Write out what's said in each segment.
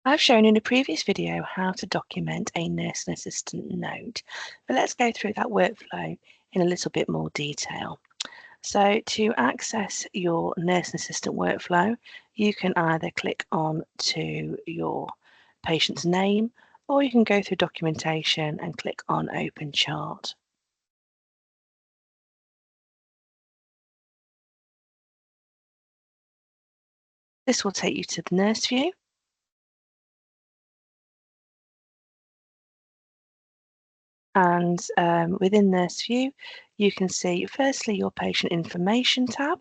I've shown in a previous video how to document a nurse and assistant note, but let's go through that workflow in a little bit more detail. So to access your nurse and assistant workflow, you can either click on to your patient's name, or you can go through documentation and click on Open Chart. This will take you to the nurse view. And within Nurse View, you can see firstly your patient information tab,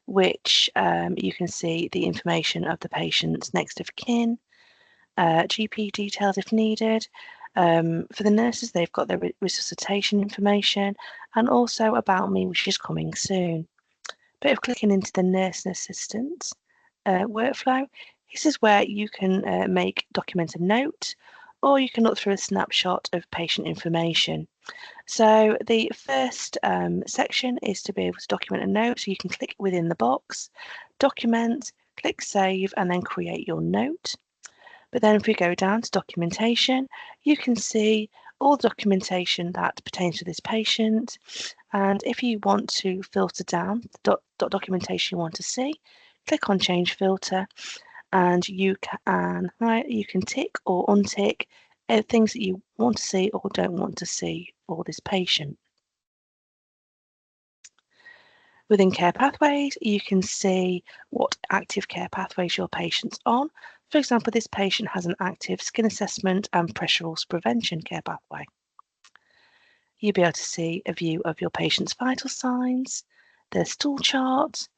which you can see the information of the patient's next of kin, GP details if needed. For the nurses, they've got their resuscitation information and also About Me, which is coming soon. But if clicking into the nurse and assistant workflow, this is where you can document a note, or you can look through a snapshot of patient information. So the first section is to be able to document a note. So you can click within the box, document, click save, and then create your note. But then if we go down to documentation, you can see all the documentation that pertains to this patient. And if you want to filter down the documentation you want to see, click on change filter, and you can tick or untick things that you want to see or don't want to see for this patient. Within Care Pathways, you can see what active care pathways your patient's on. For example, this patient has an active skin assessment and pressure ulcer prevention care pathway. You'll be able to see a view of your patient's vital signs, their stool chart,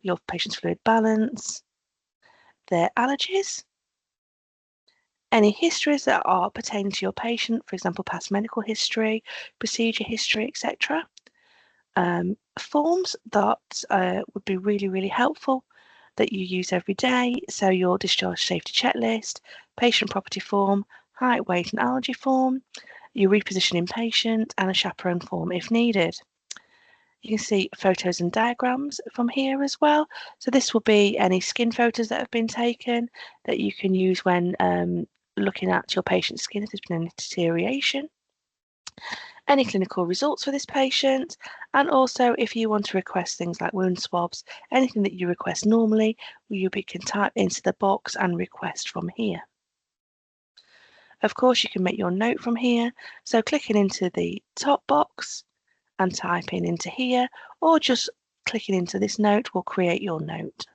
your patient's fluid balance, their allergies, any histories that are pertaining to your patient, for example, past medical history, procedure history, etc. Forms that would be really helpful that you use every day. So your discharge safety checklist, patient property form, height, weight and allergy form, your repositioning patient, and a chaperone form if needed. You can see photos and diagrams from here as well. So this will be any skin photos that have been taken that you can use when looking at your patient's skin if there's been any deterioration. Any clinical results for this patient, and also if you want to request things like wound swabs, anything that you request normally, you can type into the box and request from here. Of course, you can make your note from here, so clicking into the top box and typing into here, or just clicking into this note will create your note.